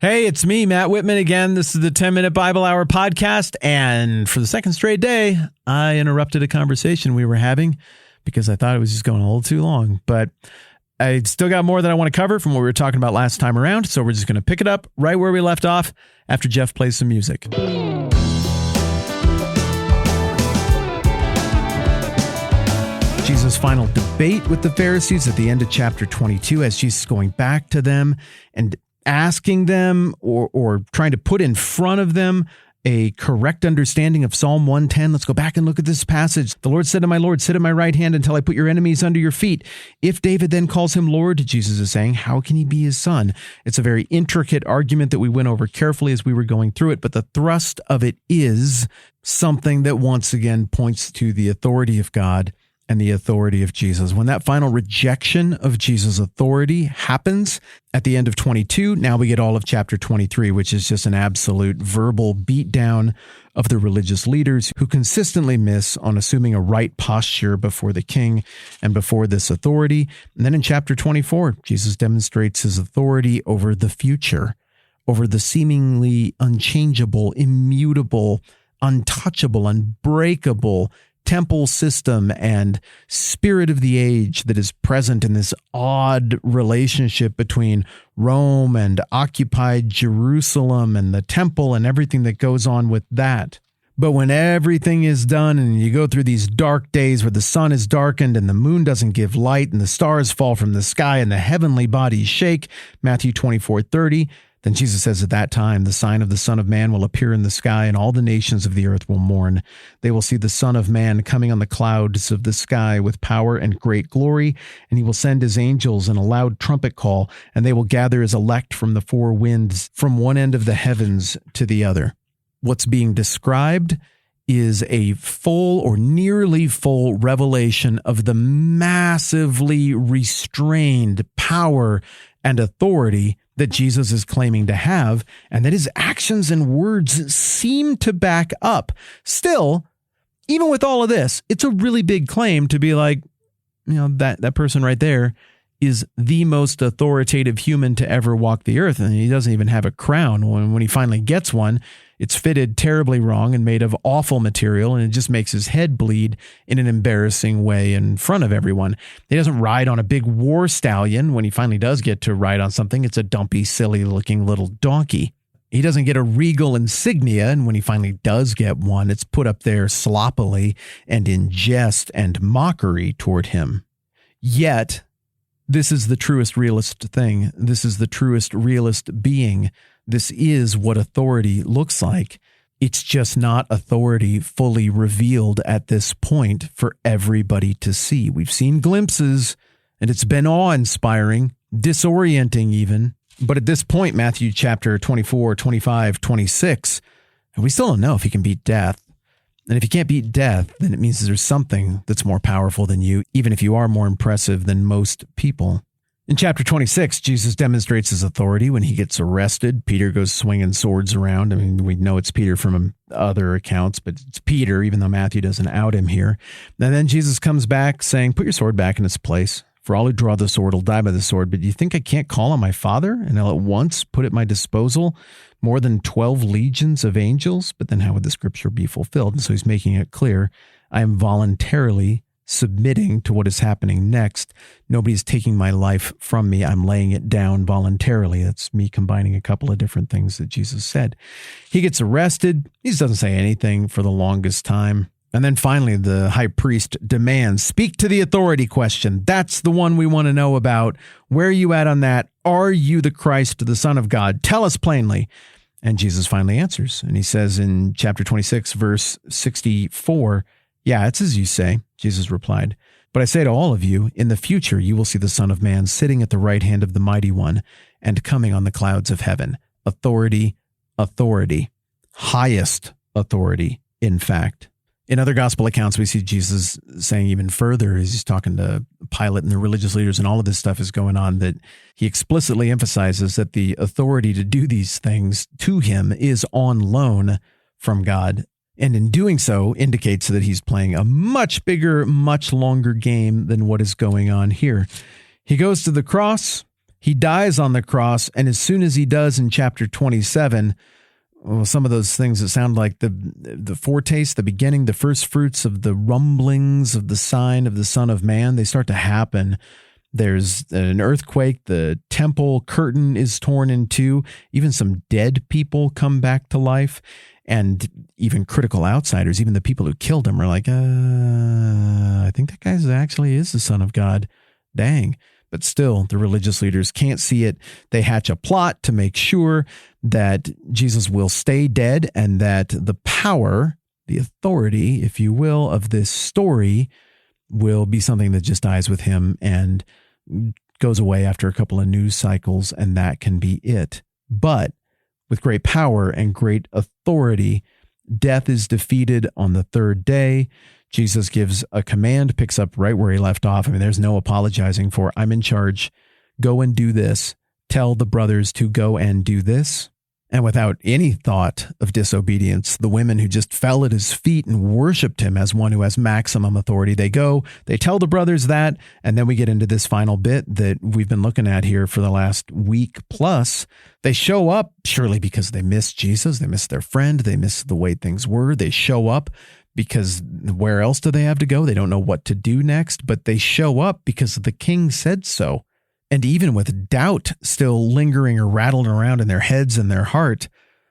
Hey, it's me, Matt Whitman again. This is the 10-Minute Bible Hour podcast. And for the second straight day, I interrupted a conversation we were having because I thought it was just going a little too long. But I still got more that I want to cover from what we were talking about last time around. So we're just going to pick it up right where we left off after Jeff plays some music. Jesus' final debate with the Pharisees at the end of chapter 22, as Jesus is going back to them and asking them or trying to put in front of them a correct understanding of Psalm 110. Let's go back and look at this passage. The Lord said to my Lord, sit at my right hand until I put your enemies under your feet. If David then calls him Lord, Jesus is saying, how can he be his son? It's a very intricate argument that we went over carefully as we were going through it, but the thrust of it is something that once again points to the authority of God and the authority of Jesus. When that final rejection of Jesus' authority happens at the end of 22, now we get all of chapter 23, which is just an absolute verbal beatdown of the religious leaders who consistently miss on assuming a right posture before the king and before this authority. And then in chapter 24, Jesus demonstrates his authority over the future, over the seemingly unchangeable, immutable, untouchable, unbreakable temple system and spirit of the age that is present in this odd relationship between Rome and occupied Jerusalem and the temple and everything that goes on with that. But when everything is done and you go through these dark days where the sun is darkened and the moon doesn't give light and the stars fall from the sky and the heavenly bodies shake, Matthew 24:30, then Jesus says at that time, the sign of the Son of Man will appear in the sky, and all the nations of the earth will mourn. They will see the Son of Man coming on the clouds of the sky with power and great glory, and he will send his angels in a loud trumpet call, and they will gather his elect from the four winds, from one end of the heavens to the other. What's being described is a full or nearly full revelation of the massively restrained power and authority that Jesus is claiming to have, and that his actions and words seem to back up. Still, even with all of this, it's a really big claim to be like, that person right there is the most authoritative human to ever walk the earth, and he doesn't even have a crown. When he finally gets one, it's fitted terribly wrong and made of awful material, and it just makes his head bleed in an embarrassing way in front of everyone. He doesn't ride on a big war stallion. When he finally does get to ride on something, it's a dumpy, silly-looking little donkey. He doesn't get a regal insignia, and when he finally does get one, it's put up there sloppily and in jest and mockery toward him. Yet, this is the truest, realist thing. This is the truest, realist being. This is what authority looks like. It's just not authority fully revealed at this point for everybody to see. We've seen glimpses, and it's been awe-inspiring, disorienting even. But at this point, Matthew chapter 24, 25, 26, and we still don't know if he can beat death. And if you can't beat death, then it means there's something that's more powerful than you, even if you are more impressive than most people. In chapter 26, Jesus demonstrates his authority when he gets arrested. Peter goes swinging swords around. I mean, we know it's Peter from other accounts, but it's Peter, even though Matthew doesn't out him here. And then Jesus comes back saying, put your sword back in its place. For all who draw the sword will die by the sword. But do you think I can't call on my Father, and I'll at once put at my disposal more than 12 legions of angels? But then how would the scripture be fulfilled? And so he's making it clear, I am voluntarily submitting to what is happening next. Nobody's taking my life from me. I'm laying it down voluntarily. That's me combining a couple of different things that Jesus said. He gets arrested. He doesn't say anything for the longest time. And then finally, the high priest demands, speak to the authority question. That's the one we want to know about. Where are you at on that? Are you the Christ, the Son of God? Tell us plainly. And Jesus finally answers. And he says in chapter 26, verse 64, yeah, it's as you say, Jesus replied. But I say to all of you, in the future you will see the Son of Man sitting at the right hand of the Mighty One and coming on the clouds of heaven. Authority, authority, highest authority, in fact. In other gospel accounts, we see Jesus saying even further, as he's talking to Pilate and the religious leaders and all of this stuff is going on, that he explicitly emphasizes that the authority to do these things to him is on loan from God. And in doing so, indicates that he's playing a much bigger, much longer game than what is going on here. He goes to the cross, He dies on the cross, and as soon as he does in chapter 27, well, some of those things that sound like the foretaste, the beginning, the first fruits of the rumblings of the sign of the Son of Man, they start to happen. There's an earthquake, the temple curtain is torn in two, even some dead people come back to life, and even critical outsiders, even the people who killed him, are like, I think that guy actually is the Son of God. Dang. But still, the religious leaders can't see it. They hatch a plot to make sure that Jesus will stay dead and that the power, the authority, if you will, of this story will be something that just dies with him and goes away after a couple of news cycles, and that can be it. But with great power and great authority, death is defeated on the third day. Jesus gives a command, picks up right where he left off. I mean, there's no apologizing for, I'm in charge. Go and do this. Tell the brothers to go and do this. And without any thought of disobedience, the women who just fell at his feet and worshiped him as one who has maximum authority, they go, they tell the brothers that, and then we get into this final bit that we've been looking at here for the last week plus. They show up, surely because they miss Jesus, they miss their friend, they miss the way things were. They show up because where else do they have to go? They don't know what to do next, but they show up because the king said so. And even with doubt still lingering or rattling around in their heads and their heart,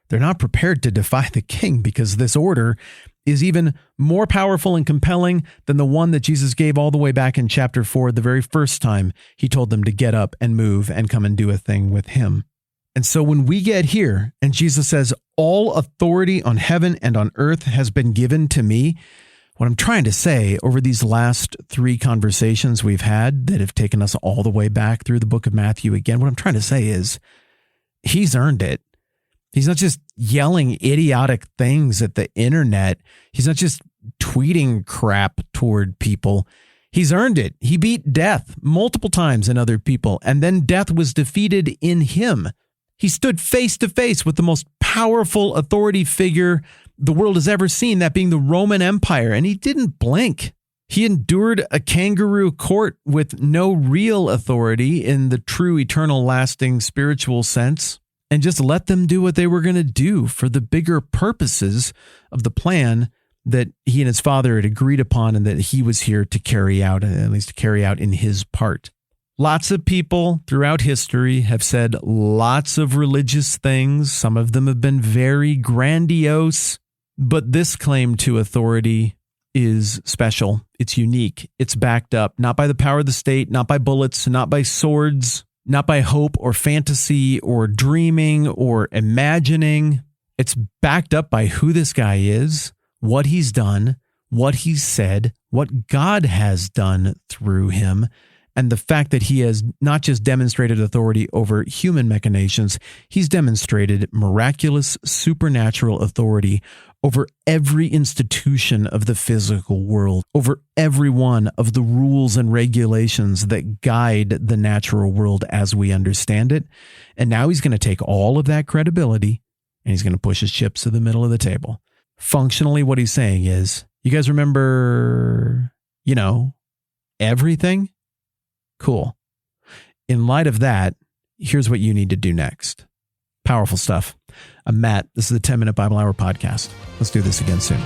they're not prepared to defy the king, because this order is even more powerful and compelling than the one that Jesus gave all the way back in chapter 4, the very first time he told them to get up and move and come and do a thing with him. And so when we get here and Jesus says, all authority on heaven and on earth has been given to me, what I'm trying to say over these last 3 conversations we've had that have taken us all the way back through the book of Matthew again, what I'm trying to say is he's earned it. He's not just yelling idiotic things at the internet. He's not just tweeting crap toward people. He's earned it. He beat death multiple times in other people, and then death was defeated in him. He stood face to face with the most powerful authority figure the world has ever seen, that being the Roman Empire, and he didn't blink. He endured a kangaroo court with no real authority in the true, eternal, lasting, spiritual sense, and just let them do what they were going to do for the bigger purposes of the plan that he and his father had agreed upon and that he was here to carry out, at least to carry out in his part. Lots of people throughout history have said lots of religious things. Some of them have been very grandiose, but this claim to authority is special. It's unique. It's backed up, not by the power of the state, not by bullets, not by swords, not by hope or fantasy or dreaming or imagining. It's backed up by who this guy is, what he's done, what he's said, what God has done through him, and the fact that he has not just demonstrated authority over human machinations, he's demonstrated miraculous, supernatural authority over every institution of the physical world, over every one of the rules and regulations that guide the natural world as we understand it. And now he's going to take all of that credibility and he's going to push his chips to the middle of the table. Functionally, what he's saying is, you guys remember, everything? Cool. In light of that, here's what you need to do next. Powerful stuff. I'm Matt. This is the 10-Minute Bible Hour podcast. Let's do this again soon.